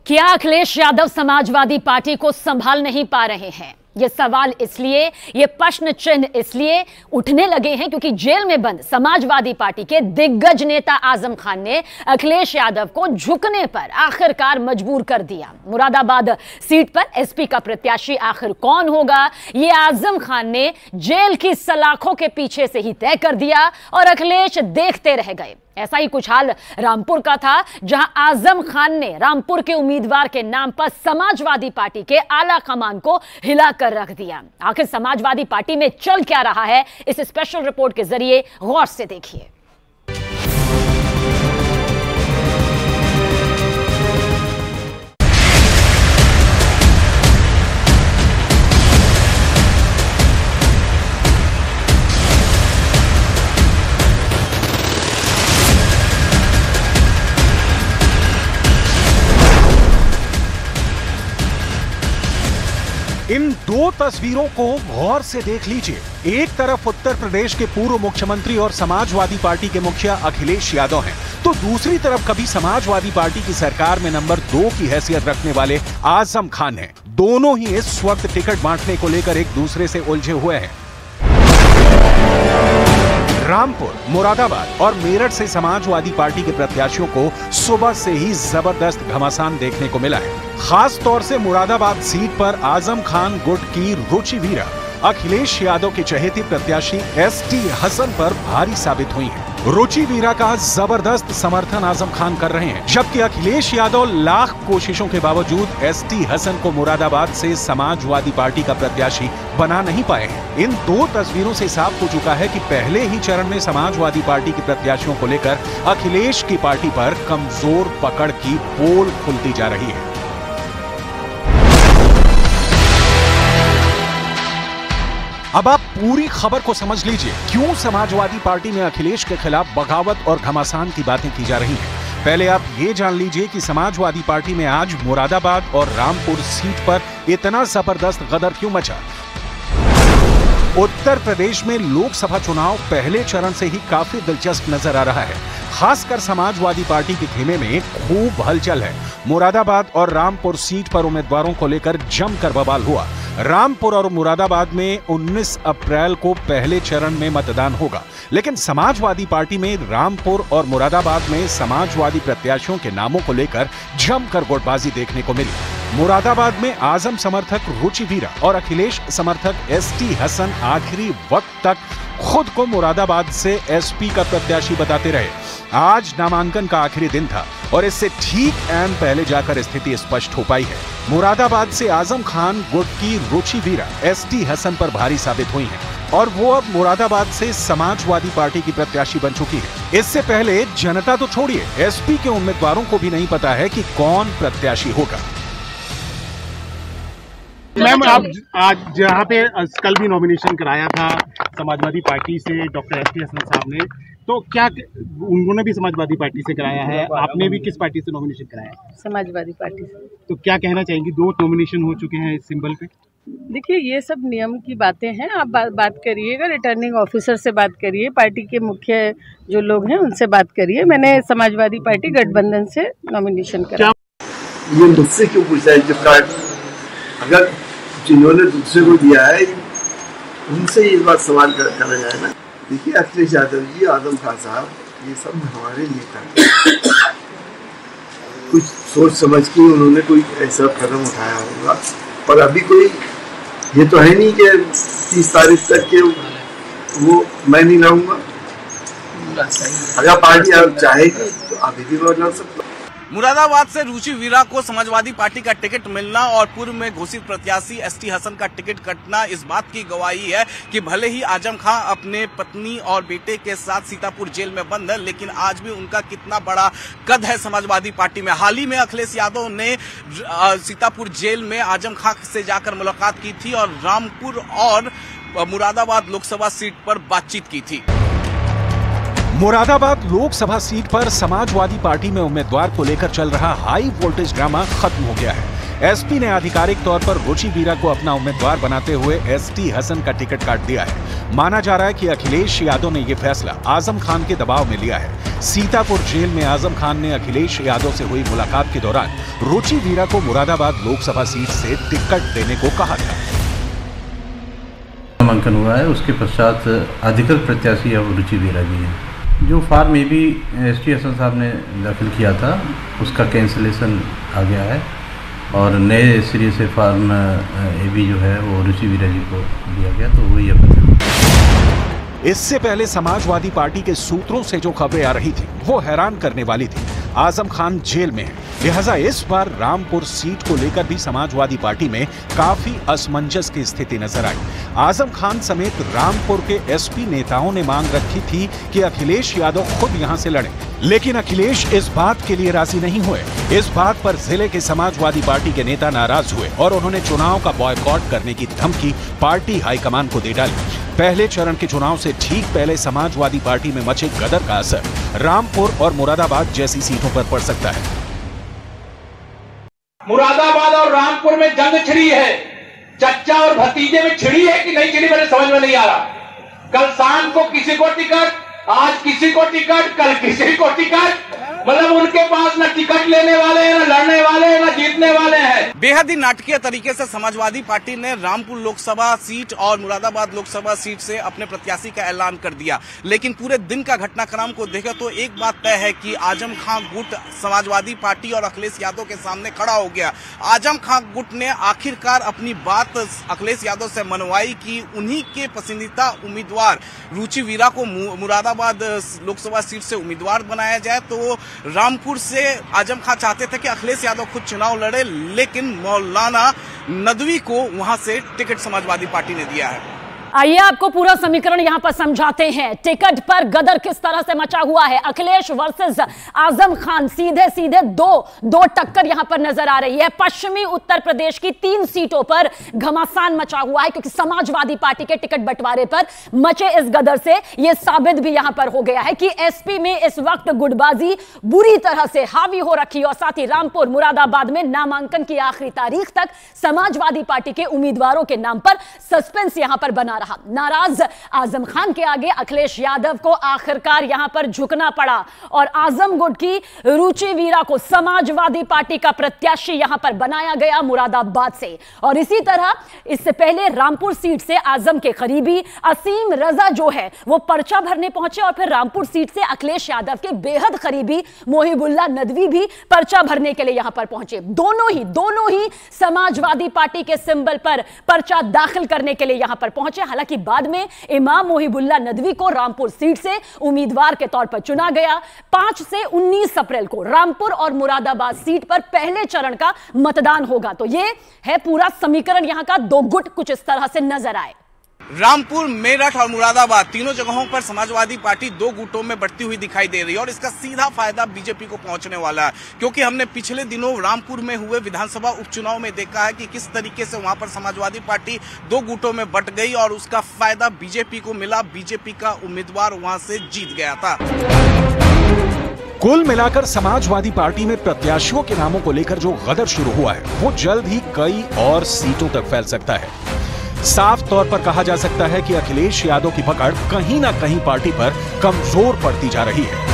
क्या अखिलेश यादव समाजवादी पार्टी को संभाल नहीं पा रहे हैं? ये सवाल इसलिए, ये प्रश्न चिन्ह इसलिए उठने लगे हैं क्योंकि जेल में बंद समाजवादी पार्टी के दिग्गज नेता आजम खान ने अखिलेश यादव को झुकने पर आखिरकार मजबूर कर दिया। मुरादाबाद सीट पर एसपी का प्रत्याशी आखिर कौन होगा, ये आजम खान ने जेल की सलाखों के पीछे से ही तय कर दिया और अखिलेश देखते रह गए। ऐसा ही कुछ हाल रामपुर का था, जहां आजम खान ने रामपुर के उम्मीदवार के नाम पर समाजवादी पार्टी के आला कमान को हिलाकर रख दिया। आखिर समाजवादी पार्टी में चल क्या रहा है, इस स्पेशल रिपोर्ट के जरिए गौर से देखिए। इन दो तस्वीरों को गौर से देख लीजिए। एक तरफ उत्तर प्रदेश के पूर्व मुख्यमंत्री और समाजवादी पार्टी के मुखिया अखिलेश यादव हैं, तो दूसरी तरफ कभी समाजवादी पार्टी की सरकार में नंबर 2 की हैसियत रखने वाले आजम खान हैं। दोनों ही इस वक्त टिकट बांटने को लेकर एक दूसरे से उलझे हुए हैं। रामपुर, मुरादाबाद और मेरठ से समाजवादी पार्टी के प्रत्याशियों को सुबह से ही जबरदस्त घमासान देखने को मिला है। खास तौर से मुरादाबाद सीट पर आजम खान गुट की रुचि वीरा अखिलेश यादव के चहेती प्रत्याशी एसटी हसन पर भारी साबित हुई हैं। रुचि वीरा का जबरदस्त समर्थन आजम खान कर रहे हैं, जबकि अखिलेश यादव लाख कोशिशों के बावजूद एसटी हसन को मुरादाबाद से समाजवादी पार्टी का प्रत्याशी बना नहीं पाए हैं। इन दो तस्वीरों से साफ हो चुका है कि पहले ही चरण में समाजवादी पार्टी के प्रत्याशियों को लेकर अखिलेश की पार्टी पर कमजोर पकड़ की पोल खुलती जा रही है। अब आप पूरी खबर को समझ लीजिए, क्यों समाजवादी पार्टी में अखिलेश के खिलाफ बगावत और घमासान की बातें की जा रही हैं। पहले आप ये जान लीजिए कि समाजवादी पार्टी में आज मुरादाबाद और रामपुर सीट पर इतना जबरदस्त गदर क्यों मचा। उत्तर प्रदेश में लोकसभा चुनाव पहले चरण से ही काफी दिलचस्प नजर आ रहा है। खासकर समाजवादी पार्टी के खेमे में खूब हलचल है। मुरादाबाद और रामपुर सीट पर उम्मीदवारों को लेकर जमकर बवाल हुआ। रामपुर और मुरादाबाद में 19 अप्रैल को पहले चरण में मतदान होगा, लेकिन समाजवादी पार्टी में रामपुर और मुरादाबाद में समाजवादी प्रत्याशियों के नामों को लेकर जमकर गुटबाजी देखने को मिली। मुरादाबाद में आजम समर्थक रुचि वीरा और अखिलेश समर्थक एसटी हसन आखिरी वक्त तक खुद को मुरादाबाद से एसपी का प्रत्याशी बताते रहे। आज नामांकन का आखिरी दिन था और इससे ठीक ऐन पहले जाकर स्थिति स्पष्ट हो पाई है। मुरादाबाद से आजम खान गुट की रुचि वीरा एसटी हसन पर भारी साबित हुई हैं और वो अब मुरादाबाद से समाजवादी पार्टी की प्रत्याशी बन चुकी है। इससे पहले जनता तो छोड़िए, एसपी के उम्मीदवारों को भी नहीं पता है कि कौन प्रत्याशी होगा। मैम, आप आज जहाँ पे कल भी नॉमिनेशन कराया था समाजवादी पार्टी से डॉक्टर एसटी हसन साहब ने, तो क्या उन्होंने भी समाजवादी पार्टी से कराया है, आपने भी किस पार्टी से नॉमिनेशन कराया है? समाजवादी पार्टी से। तो क्या कहना चाहेंगी, 2 नॉमिनेशन हो चुके हैं इस सिंबल पे? देखिए, ये सब नियम की बातें हैं। आप बात करिएगा, रिटर्निंग ऑफिसर से बात करिए, पार्टी के मुख्य जो लोग हैं उनसे बात करिए। मैंने समाजवादी पार्टी गठबंधन से नॉमिनेशन कराया। ये मुझसे क्यों पूछा है? जब अगर जिन्होंने दूसरे को दिया है उनसे ये बात सवाल करा जाए ना। देखिए, अखिलेश यादव जी, आजम खान साहब, ये सब हमारे नेता हैं। कुछ सोच समझ के उन्होंने कोई ऐसा कदम उठाया होगा, और अभी कोई ये तो है नहीं कि 30 तारीख तक के वो मैं नहीं लाऊंगा। अगर पार्टी आप चाहेगी तो अभी भी मैं ला सकता हूँ। मुरादाबाद से रुचि वीरा को समाजवादी पार्टी का टिकट मिलना और पूर्व में घोषित प्रत्याशी एसटी हसन का टिकट कटना इस बात की गवाही है कि भले ही आजम खान अपने पत्नी और बेटे के साथ सीतापुर जेल में बंद है, लेकिन आज भी उनका कितना बड़ा कद है समाजवादी पार्टी में। हाल ही में अखिलेश यादव ने सीतापुर जेल में आजम खान से जाकर मुलाकात की थी और रामपुर और मुरादाबाद लोकसभा सीट पर बातचीत की थी। मुरादाबाद लोकसभा सीट पर समाजवादी पार्टी में उम्मीदवार को लेकर चल रहा हाई वोल्टेज ड्रामा खत्म हो गया है। एसपी ने आधिकारिक तौर पर रुचि वीरा को अपना उम्मीदवार बनाते हुए एसटी हसन का टिकट काट दिया है। माना जा रहा है कि अखिलेश यादव ने यह फैसला आजम खान के दबाव में लिया है। सीतापुर जेल में आजम खान ने अखिलेश यादव से हुई मुलाकात के दौरान रुचि वीरा को मुरादाबाद लोकसभा सीट से टिकट देने को कहा था। नामांकन हुआ है, उसके पश्चात अधिकृत प्रत्याशी अब रुचि वीरा जी हैं। जो form A B ST Hasan साहब ने दाखिल किया था उसका कैंसिलेशन आ गया है और नए सिरे से फॉर्म ए बी जो है वो रुचि वीरा जी को दिया गया, तो वही है। इससे पहले समाजवादी पार्टी के सूत्रों से जो खबरें आ रही थी वो हैरान करने वाली थी। आजम खान जेल में है, लिहाजा इस बार रामपुर सीट को लेकर भी समाजवादी पार्टी में काफी असमंजस की स्थिति नजर आई। आजम खान समेत रामपुर के एसपी नेताओं ने मांग रखी थी कि अखिलेश यादव खुद यहां से लड़ें, लेकिन अखिलेश इस बात के लिए राजी नहीं हुए। इस बात पर जिले के समाजवादी पार्टी के नेता नाराज हुए और उन्होंने चुनाव का बॉयकॉट करने की धमकी पार्टी हाईकमान को दे डाली। पहले चरण के चुनाव से ठीक पहले समाजवादी पार्टी में मचे गदर का असर रामपुर और मुरादाबाद जैसी सीटों पर पड़ सकता है। मुरादाबाद और रामपुर में जंग छिड़ी है, चच्चा और भतीजे में छिड़ी है कि नहीं छिड़ी मेरे समझ में नहीं आ रहा। कल शाम को किसी को टिकट, आज किसी को टिकट, कल किसी को टिकट, मतलब उनके पास न टिकट लेने वाले हैं, न लड़ने वाले हैं, न जीतने वाले हैं। बेहद ही नाटकीय तरीके से समाजवादी पार्टी ने रामपुर लोकसभा सीट और मुरादाबाद लोकसभा सीट से अपने प्रत्याशी का ऐलान कर दिया, लेकिन पूरे दिन का घटनाक्रम को देखा तो एक बात तय है कि आजम खान गुट समाजवादी पार्टी और अखिलेश यादव के सामने खड़ा हो गया। आजम खान गुट ने आखिरकार अपनी बात अखिलेश यादव से मनवाई कि उन्हीं के पसंदीदा उम्मीदवार रुचि वीरा को मुरादाबाद लोकसभा सीट से उम्मीदवार बनाया जाए। तो रामपुर से आजम खान चाहते थे कि अखिलेश यादव खुद चुनाव लड़े, लेकिन मौलाना नदवी को वहां से टिकट समाजवादी पार्टी ने दिया है। आइए आपको पूरा समीकरण यहां पर समझाते हैं। टिकट पर गदर किस तरह से मचा हुआ है। अखिलेश वर्सेस आजम खान, सीधे सीधे दो टक्कर यहां पर नजर आ रही है। पश्चिमी उत्तर प्रदेश की 3 सीटों पर घमासान मचा हुआ है, क्योंकि समाजवादी पार्टी के टिकट बंटवारे पर मचे इस गदर से यह साबित भी यहां पर हो गया है कि एसपी में इस वक्त गुटबाजी बुरी तरह से हावी हो रखी है और साथ ही रामपुर मुरादाबाद में नामांकन की आखिरी तारीख तक समाजवादी पार्टी के उम्मीदवारों के नाम पर सस्पेंस यहां पर बना रहा। नाराज आजम खान के आगे अखिलेश यादव को आखिरकार यहां पर झुकना पड़ा और आजम गुट की रुचि वीरा को समाजवादी पार्टी का प्रत्याशी यहां पर बनाया गया मुरादाबाद से। और इसी तरह इससे पहले रामपुर सीट से आजम के करीबी असीम रजा जो है वो पर्चा भरने पहुंचे और फिर रामपुर सीट से अखिलेश यादव के बेहद करीबी मोहिबुल्ला नदवी भी पर्चा भरने के लिए यहां पर पहुंचे। दोनों ही समाजवादी पार्टी के सिंबल पर पर्चा दाखिल करने के लिए यहां पर पहुंचे। हालांकि बाद में इमाम मोहिबुल्ला नदवी को रामपुर सीट से उम्मीदवार के तौर पर चुना गया। 5 से 19 अप्रैल को रामपुर और मुरादाबाद सीट पर पहले चरण का मतदान होगा। तो यह है पूरा समीकरण यहां का। 2 गुट कुछ इस तरह से नजर आए। रामपुर, मेरठ और मुरादाबाद तीनों जगहों पर समाजवादी पार्टी 2 गुटों में बढ़ती हुई दिखाई दे रही है और इसका सीधा फायदा बीजेपी को पहुंचने वाला है, क्योंकि हमने पिछले दिनों रामपुर में हुए विधानसभा उपचुनाव में देखा है कि किस तरीके से वहां पर समाजवादी पार्टी 2 गुटों में बंट गई और उसका फायदा बीजेपी को मिला। बीजेपी का उम्मीदवार वहां से जीत गया था। कुल मिलाकर समाजवादी पार्टी में प्रत्याशियों के नामों को लेकर जो गदर शुरू हुआ है वो जल्द ही कई और सीटों तक फैल सकता है। साफ तौर पर कहा जा सकता है कि अखिलेश यादव की पकड़ कहीं ना कहीं पार्टी पर कमजोर पड़ती जा रही है।